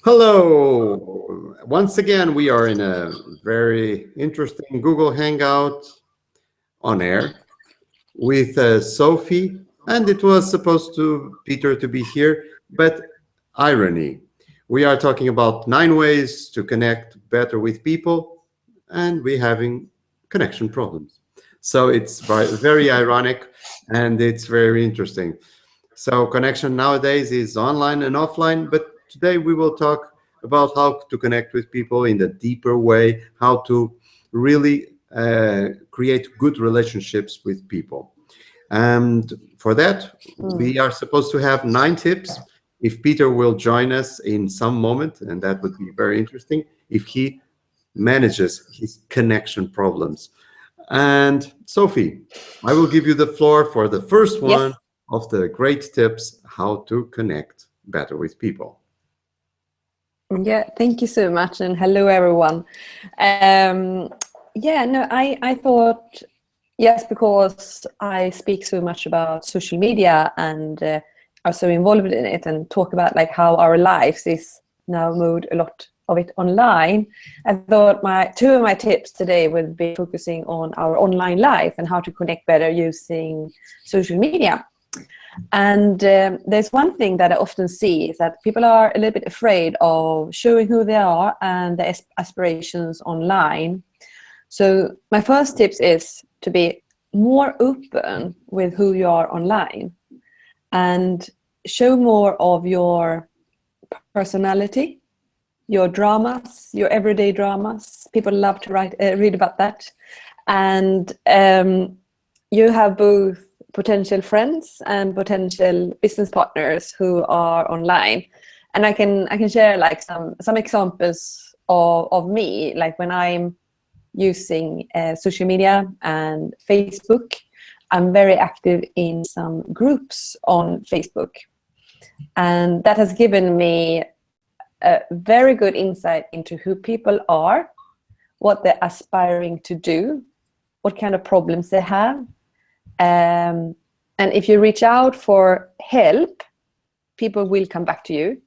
Hello! Once again, we are in a very interesting Google Hangout on air with Sophie, and it was supposed to Peter to be here, but irony. We are talking about 9 ways to connect better with people, and we're having connection problems. So it's very ironic, and it's very interesting. So connection nowadays is online and offline, but today we will talk about how to connect with people in a deeper way, how to really create good relationships with people. And for that, we are supposed to have 9 tips. If Peter will join us in some moment, and that would be very interesting, if he manages his connection problems. And Sophie, I will give you the floor for the first one Yes. of the great tips how to connect better with people. Yeah, thank you so much, and hello everyone. Yeah, no, I thought, yes, because I speak so much about social media and are so involved in it and talk about like how our lives is now moved a lot of it online. I thought my two of my tips today would be focusing on our online life and how to connect better using social media. And there's one thing that I often see is that people are a little bit afraid of showing who they are and their aspirations online. So my first tips is to be more open with who you are online and show more of your personality, your dramas, your everyday dramas. People love to read about that. And you have both potential friends and potential business partners who are online, and I can share like some examples of me, like when I'm using social media and Facebook. I'm very active in some groups on Facebook, and that has given me a very good insight into who people are, what they're aspiring to do, what kind of problems they have. And if you reach out for help, people will come back to you.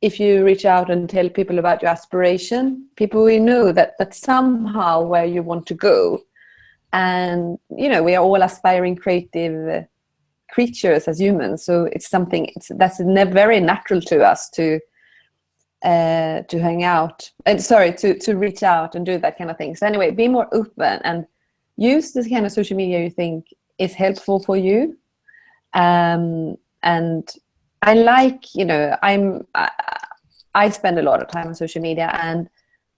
If you reach out and tell people about your aspiration, people will know that somehow where you want to go. And, you know, we are all aspiring creative creatures as humans. So it's something that's very natural to us to hang out and to reach out and do that kind of thing. So anyway, be more open and use this kind of social media you think is helpful for you. And I like, you know, I spend a lot of time on social media, and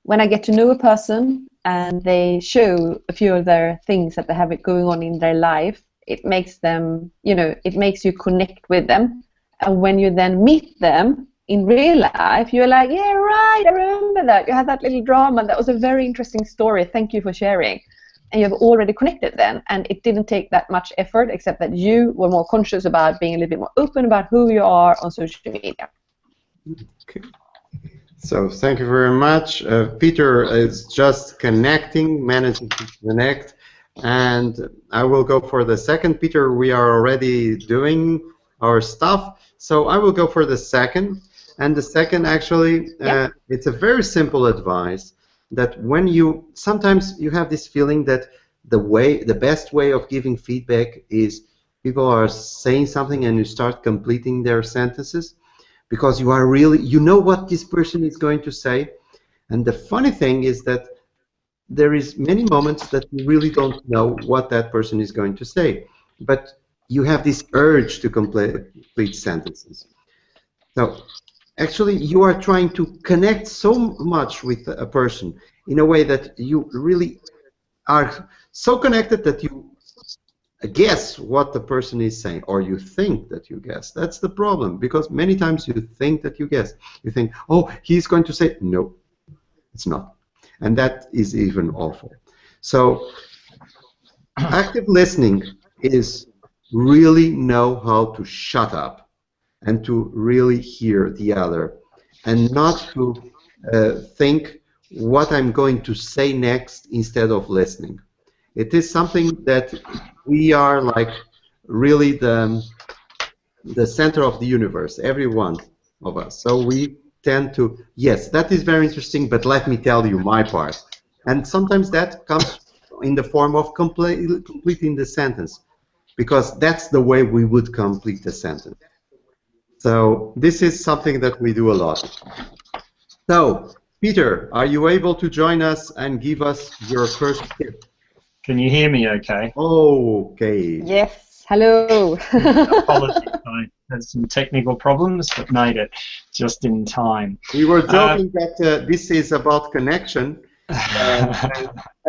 when I get to know a person and they show a few of their things that they have going on in their life, it makes them, you know, it makes you connect with them. And when you then meet them in real life, you're like, yeah, right, I remember that. You had that little drama. That was a very interesting story. Thank you for sharing. And you have already connected then, and it didn't take that much effort, except that you were more conscious about being a little bit more open about who you are on social media. Okay. So thank you very much. Peter is just connecting, managing to connect, and I will go for the second. Peter, we are already doing our stuff, so I will go for the second. And the second, actually, it's a very simple advice that when sometimes you have this feeling that the best way of giving feedback is people are saying something and you start completing their sentences, because you know what this person is going to say. And the funny thing is that there is many moments that you really don't know what that person is going to say, but you have this urge to complete sentences. So actually you are trying to connect so much with a person in a way that you really are so connected that you guess what the person is saying, or you think that you guess. That's the problem, because many times you think that you guess. You think, oh, he's going to say, no, it's not. And that is even awful. So active listening is really know how to shut up and to really hear the other, and not to think what I'm going to say next instead of listening. It is something that we are like really the center of the universe, every one of us. So we tend to, yes, that is very interesting, but let me tell you my part. And sometimes that comes in the form of completing the sentence, because that's the way we would complete the sentence. So this is something that we do a lot. So, Peter, are you able to join us and give us your first tip? Can you hear me okay? Okay. Yes, hello. Apologies, I had some technical problems, but made it just in time. We were joking that this is about connection.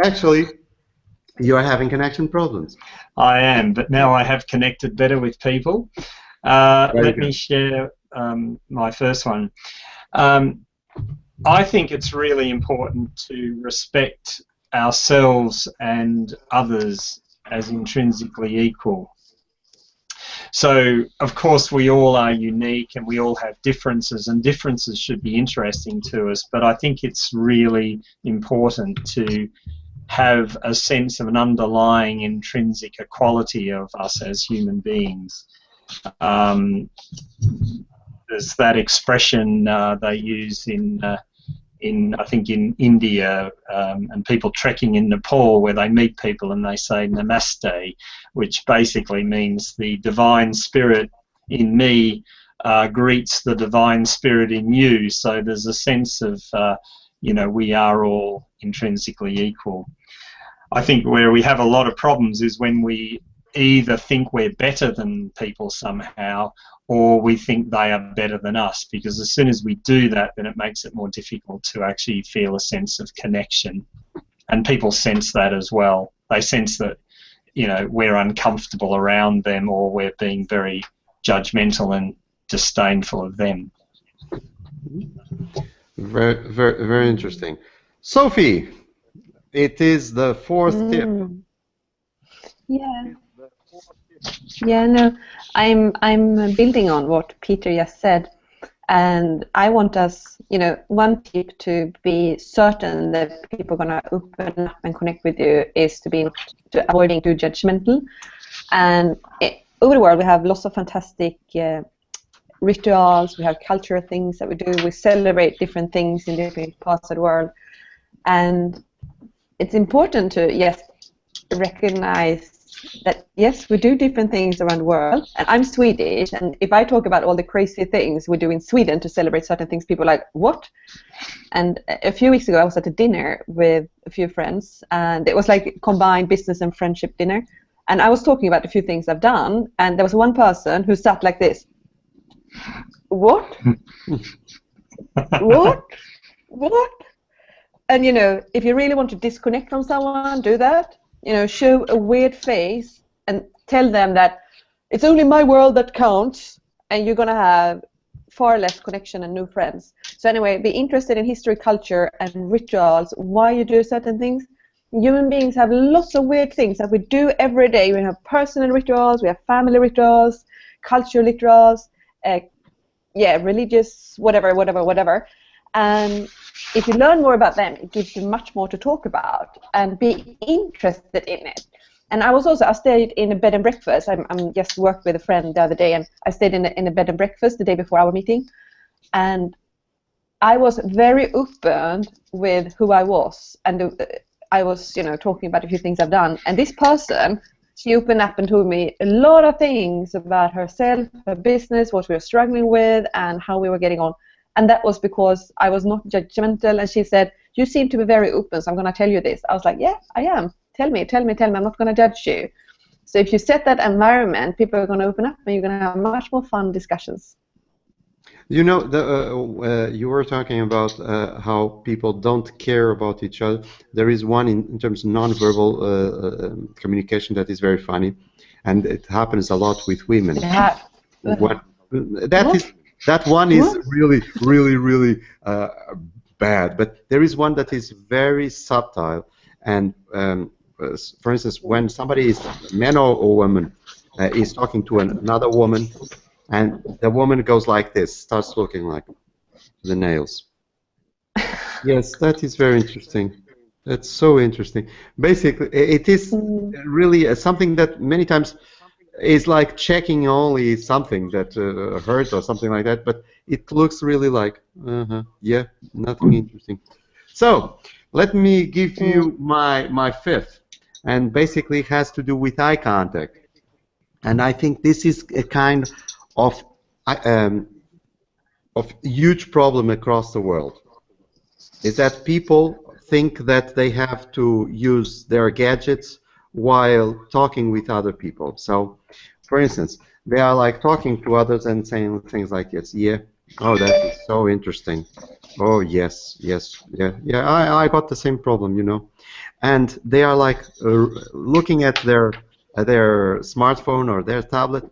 Actually, you are having connection problems. I am, but now I have connected better with people. Let me share my first one. I think it's really important to respect ourselves and others as intrinsically equal. So, of course, we all are unique and we all have differences, and differences should be interesting to us, but I think it's really important to have a sense of an underlying intrinsic equality of us as human beings. There's that expression they use I think in India, and people trekking in Nepal, where they meet people and they say Namaste, which basically means the divine spirit in me greets the divine spirit in you. So there's a sense of, we are all intrinsically equal. I think where we have a lot of problems is when we either think we're better than people somehow, or we think they are better than us, because as soon as we do that, then it makes it more difficult to actually feel a sense of connection. And people sense that as well. They sense that, we're uncomfortable around them, or we're being very judgmental and disdainful of them. Very, very, very interesting. Sophie, it is the fourth tip. Yeah. Yeah, no, I'm building on what Peter just said, and I want us, one tip to be certain that people are going to open up and connect with you is to avoiding too judgmental. And over the world, we have lots of fantastic rituals. We have cultural things that we do. We celebrate different things in different parts of the world, and it's important to recognize that yes, we do different things around the world. And I'm Swedish, and if I talk about all the crazy things we do in Sweden to celebrate certain things, people are like, what? And a few weeks ago I was at a dinner with a few friends, and it was like combined business and friendship dinner, and I was talking about a few things I've done, and there was one person who sat like this. What? What? And if you really want to disconnect from someone, do that. Show a weird face and tell them that it's only my world that counts, and you're going to have far less connection and new friends. So anyway, be interested in history, culture, and rituals, why you do certain things. Human beings have lots of weird things that we do every day. We have personal rituals, we have family rituals, cultural rituals, religious, whatever. And if you learn more about them, it gives you much more to talk about and be interested in it. And I stayed in a bed and breakfast. I'm just worked with a friend the other day, and I stayed in a bed and breakfast the day before our meeting. And I was very open with who I was, and I was, talking about a few things I've done. And this person, she opened up and told me a lot of things about herself, her business, what we were struggling with, and how we were getting on. And that was because I was not judgmental, and she said, you seem to be very open, so I'm going to tell you this. I was like, yeah, I am. Tell me. I'm not going to judge you. So if you set that environment, people are going to open up, and you're going to have much more fun discussions. You were talking about how people don't care about each other. There is one in terms of nonverbal communication that is very funny, and it happens a lot with women. Yeah. That one is really, really, really bad. But there is one that is very subtle. And for instance, when somebody is, man or woman, is talking to another woman, and the woman goes like this, starts looking like the nails. Yes, that is very interesting. That's so interesting. Basically, it is really something that many times is like checking only something that hurt or something like that, but it looks really like, yeah, nothing interesting. So let me give you my fifth, and basically it has to do with eye contact. And I think this is a kind of huge problem across the world, is that people think that they have to use their gadgets while talking with other people. So, for instance, they are like talking to others and saying things like, yes, yeah, oh, that is so interesting. Oh, yes, yes, yeah, yeah, I got the same problem, you know. And they are like looking at their smartphone or their tablet.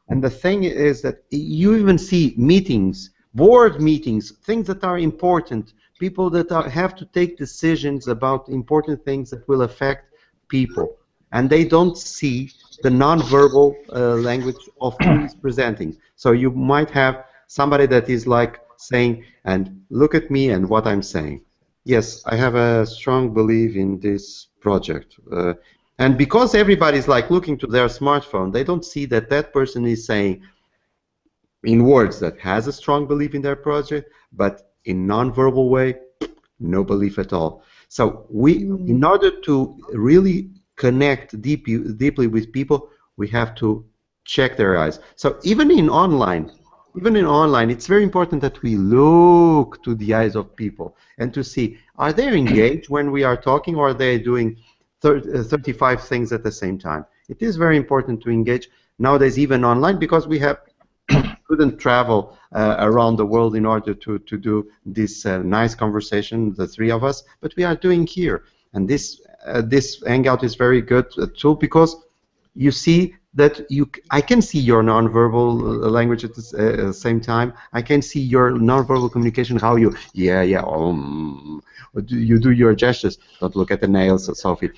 And the thing is that you even see meetings, board meetings, things that are important, people that have to take decisions about important things that will affect people. And they don't see the nonverbal language of who is presenting. So you might have somebody that is like saying, and look at me and what I'm saying. Yes, I have a strong belief in this project. And because everybody's like looking to their smartphone, they don't see that that person is saying in words that has a strong belief in their project, but in non-verbal way, no belief at all. So we, in order to really connect deeply with people, we have to check their eyes. So even in online, it's very important that we look to the eyes of people and to see, are they engaged when we are talking, or are they doing 35 things at the same time? It is very important to engage nowadays, even online, because we couldn't travel around the world in order to do this nice conversation, the three of us, but we are doing here. And this Hangout is very good tool, because you see that I can see your nonverbal language at the same time. I can see your nonverbal communication, how you, you do your gestures. Don't look at the nails, Sophie.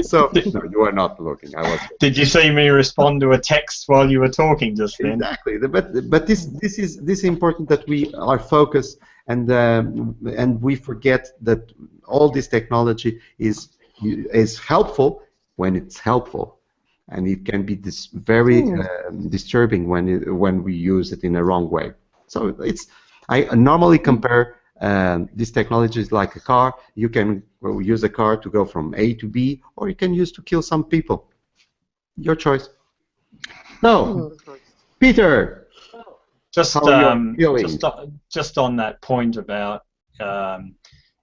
So, no, you are not looking. I was. Did you see me respond to a text while you were talking just then? Exactly. But this is important, that we are focused, and we forget that all this technology is helpful when it's helpful, and it can be very disturbing when we use it in a wrong way. So I normally compare these technologies like a car. You can use a car to go from A to B, or you can use to kill some people. Your choice. So, Peter, just on that point about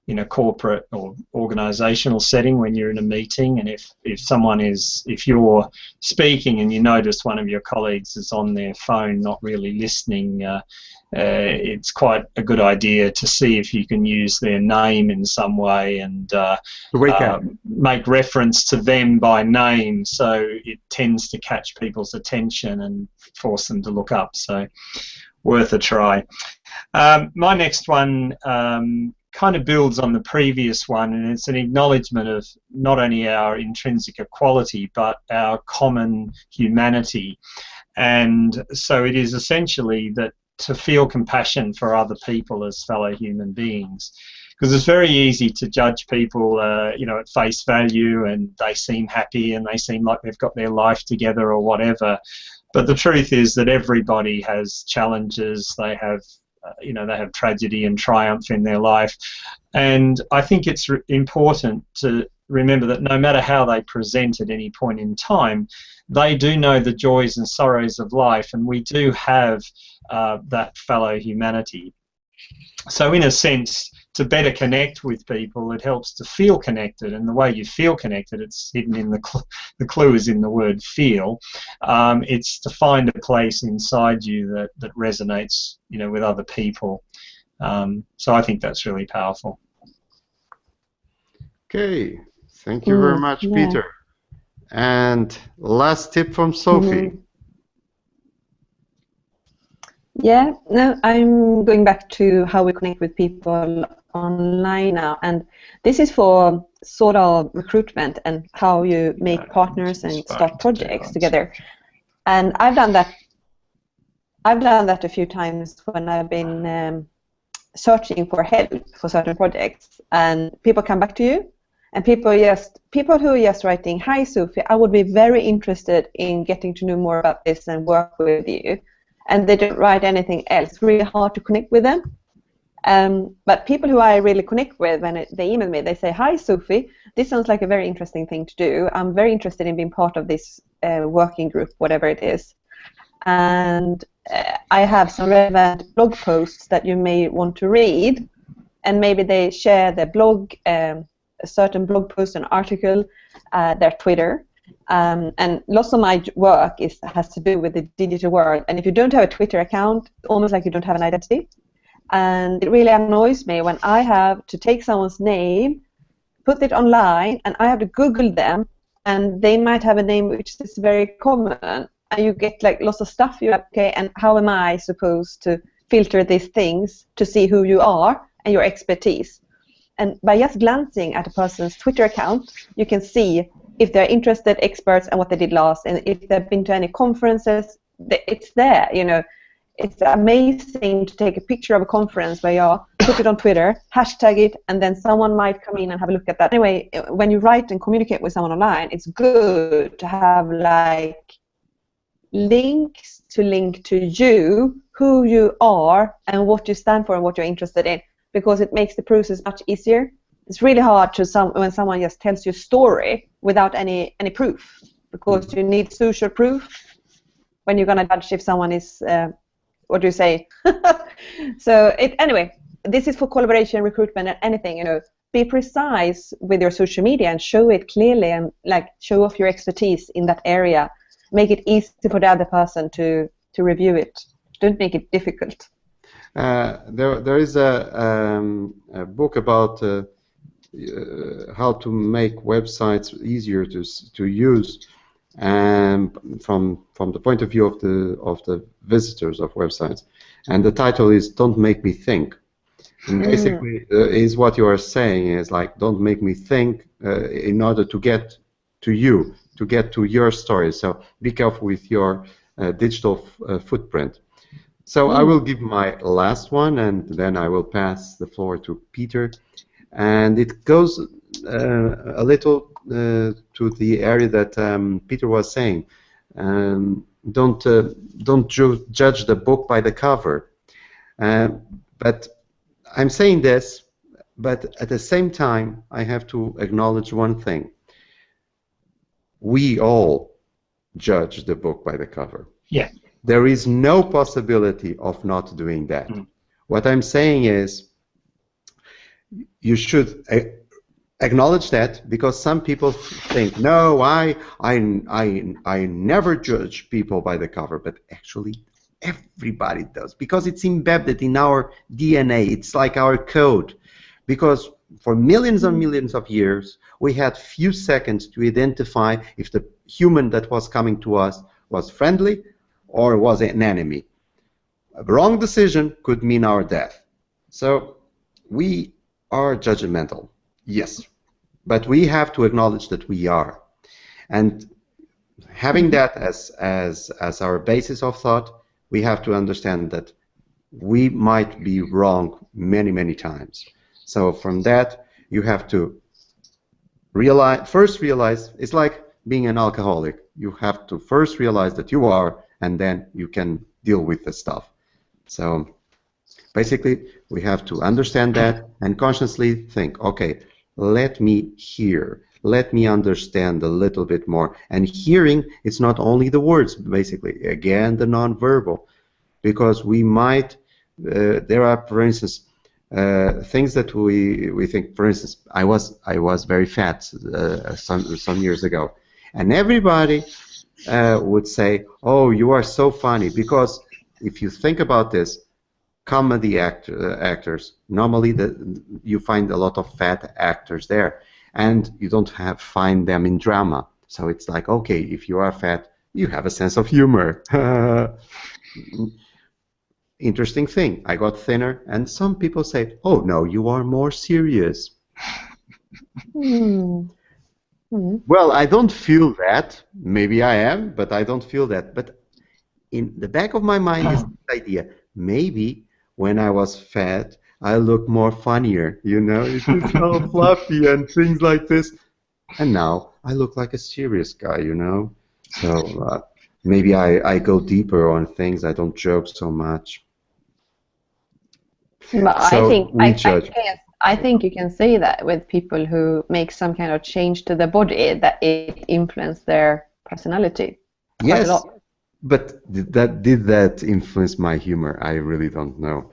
in a corporate or organizational setting, when you're in a meeting, and if you're speaking and you notice one of your colleagues is on their phone not really listening, it's quite a good idea to see if you can use their name in some way and make reference to them by name, so it tends to catch people's attention and force them to look up. So worth a try. My next one kind of builds on the previous one, and it's an acknowledgement of not only our intrinsic equality but our common humanity. And so it is essentially that to feel compassion for other people as fellow human beings, because it's very easy to judge people at face value, and they seem happy and they seem like they've got their life together or whatever. But the truth is that everybody has challenges. They have they have tragedy and triumph in their life. And I think it's important to remember that no matter how they present at any point in time, they do know the joys and sorrows of life, and we do have that fellow humanity. So in a sense, to better connect with people, it helps to feel connected, and the way you feel connected, it's hidden in the clue is in the word feel. It's to find a place inside you that resonates, with other people. So I think that's really powerful. Okay, thank you very much, Peter. And last tip from Sophie. Yeah, no, I'm going back to how we connect with people online now, and this is for sort of recruitment and how you make partners and start projects together. And I've done that a few times when I've been searching for help for certain projects, and people come back to you, and people who are just writing, "Hi Sophie, I would be very interested in getting to know more about this and work with you." and they don't write anything else. It's really hard to connect with them. But people who I really connect with, when they email me, they say, "Hi, Sophie, this sounds like a very interesting thing to do. I'm very interested in being part of this working group, whatever it is. And I have some relevant blog posts that you may want to read." And maybe they share their blog, a certain blog post, an article, their Twitter. And lots of my work has to do with the digital world. And if you don't have a Twitter account, it's almost like you don't have an identity. And it really annoys me when I have to take someone's name, put it online, and I have to Google them, and they might have a name which is very common, and you get like lots of stuff. You're like, okay, and how am I supposed to filter these things to see who you are and your expertise? And by just glancing at a person's Twitter account, you can see if they're interested experts and what they did last, and if they've been to any conferences. It's there, you know. It's amazing to take a picture of a conference where you put it on Twitter, hashtag it, and then someone might come in and have a look at that. Anyway, when you write and communicate with someone online, it's good to have like links to link to you, who you are, and what you stand for and what you're interested in, because it makes the process much easier. It's really hard when someone just tells you a story without any proof, because you need social proof when you're going to judge if someone is what do you say? So anyway, this is for collaboration, recruitment, and anything. You know, be precise with your social media and show it clearly, and like show off your expertise in that area. Make it easy for the other person to review it. Don't make it difficult. There is a book about how to make websites easier to use. From the point of view of the visitors of websites, and the title is "Don't Make Me Think." And basically, is what you are saying is like, don't make me think in order to get to you, to get to your story. So be careful with your digital footprint. So I will give my last one, and then I will pass the floor to Peter, and it goes a little to the area that Peter was saying. Don't judge the book by the cover. But I'm saying this, but at the same time, I have to acknowledge one thing. We all judge the book by the cover. Yeah. There is no possibility of not doing that. What I'm saying is, you should acknowledge that, because some people think, no, I never judge people by the cover, but actually everybody does, because it's embedded in our DNA. It's like our code, because for millions and millions of years we had few seconds to identify if the human that was coming to us was friendly or was an enemy. A wrong decision could mean our death. So we are judgmental, yes. But we have to acknowledge that we are, and having that as our basis of thought, we have to understand that we might be wrong many times. So from that, you have to first realize it's like being an alcoholic. You have to first realize that you are, and then you can deal with the stuff. So basically, we have to understand that and consciously think, okay, let me hear, let me understand a little bit more. And hearing, it's not only the words, basically, again, the nonverbal, because we might, there are, for instance, things that we think, for instance, I was very fat some years ago, and everybody would say, oh, you are so funny, because if you think about this, comedy actors, normally you find a lot of fat actors there, and you don't find them in drama. So it's like, okay, if you are fat, you have a sense of humor. Interesting thing, I got thinner, and some people say, oh no, you are more serious. Well, I don't feel that. Maybe I am, but I don't feel that. But in the back of my mind is this idea, maybe when I was fat, I look more funnier, you know, it's just all fluffy and things like this. And now I look like a serious guy, you know. So maybe I go deeper on things. I don't joke so much. But So we I judge. guess I think you can say that with people who make some kind of change to their body, that it influenced their personality quite Yes, a lot. but did that influence my humor? I really don't know.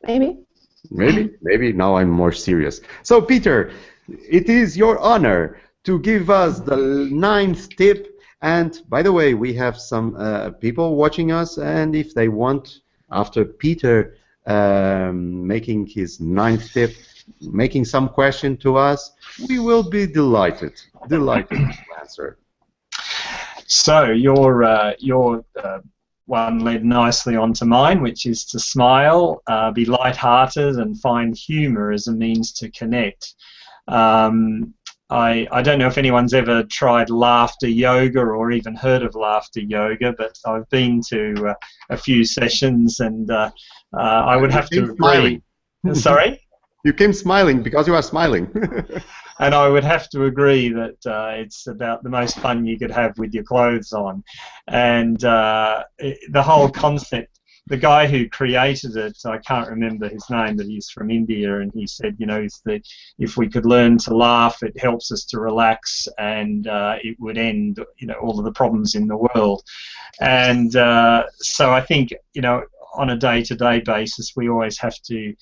Maybe. Maybe now I'm more serious. So Peter, it is your honor to give us the 9th tip. And by the way, we have some people watching us, and if they want, after Peter making his 9th tip, making some question to us, we will be delighted to answer. So your one led nicely onto mine, which is to smile, be light-hearted, and find humour as a means to connect. I don't know if anyone's ever tried laughter yoga or even heard of laughter yoga, but I've been to a few sessions, and I would have to agree. Smiling. Sorry? You came smiling because you are smiling. And I would have to agree that it's about the most fun you could have with your clothes on. And the whole concept, the guy who created it, I can't remember his name, but he's from India, and he said, you know, if we could learn to laugh, it helps us to relax, and it would end, you know, all of the problems in the world. And so I think, you know, on a day-to-day basis, we always have to,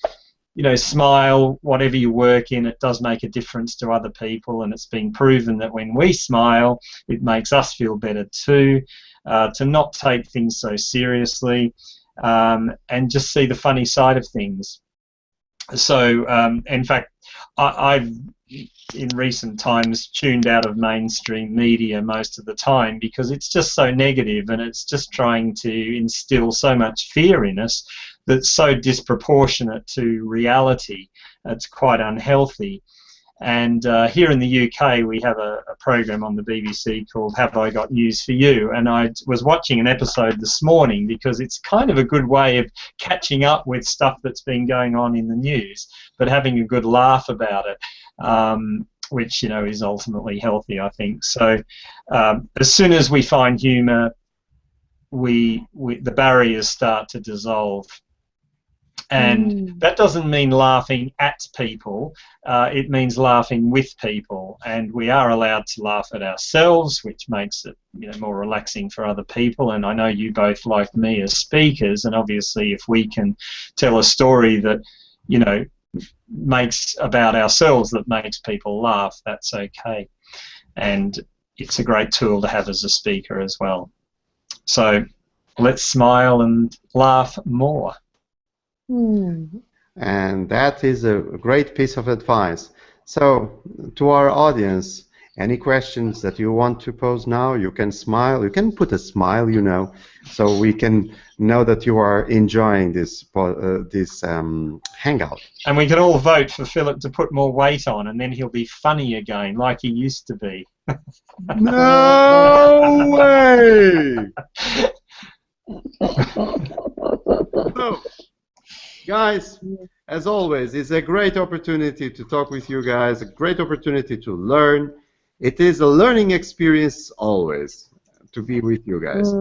you know, smile. Whatever you work in, it does make a difference to other people, and it's been proven that when we smile, it makes us feel better too. To not take things so seriously, and just see the funny side of things. So, in fact, I've in recent times tuned out of mainstream media most of the time because it's just so negative, and it's just trying to instill so much fear in us that's so disproportionate to reality. It's quite unhealthy. And here in the UK, we have a program on the BBC called Have I Got News for You? And I was watching an episode this morning because it's kind of a good way of catching up with stuff that's been going on in the news, but having a good laugh about it, which, you know, is ultimately healthy, I think. So as soon as we find humour, the barriers start to dissolve. And that doesn't mean laughing at people, it means laughing with people, and we are allowed to laugh at ourselves, which makes it, you know, more relaxing for other people. And I know you both, like me, as speakers, and obviously if we can tell a story that, you know, makes about ourselves that makes people laugh, that's okay. And it's a great tool to have as a speaker as well. So let's smile and laugh more. And that is a great piece of advice. So, to our audience, any questions that you want to pose now, you can smile. You can put a smile, you know, so we can know that you are enjoying this hangout. And we can all vote for Philip to put more weight on, and then he'll be funny again, like he used to be. No way! So, guys, as always, it's a great opportunity to talk with you guys, a great opportunity to learn. It is a learning experience always to be with you guys.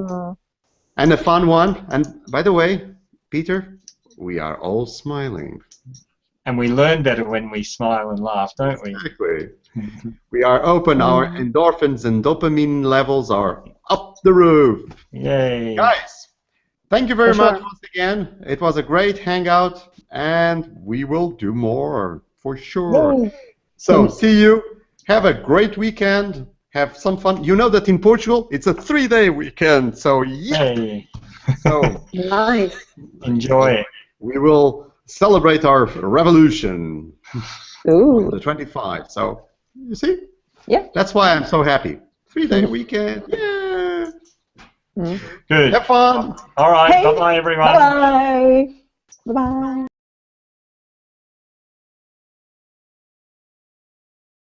And a fun one. And by the way, Peter, we are all smiling. And we learn better when we smile and laugh, don't we? Exactly. We are open. Our endorphins and dopamine levels are up the roof. Yay. Guys, thank you very much once again. It was a great hangout, and we will do more for sure. Yay. So, see you. Have a great weekend. Have some fun. You know that in Portugal, it's a 3-day weekend. So, yeah. Hey. So, Nice. Enjoy it. We will celebrate our revolution Ooh. on the 25th. So, you see? Yeah. That's why I'm so happy. 3-day weekend. Yeah. Good. Have fun. All right. Hey. Bye-bye, everyone. Bye-bye. Bye-bye.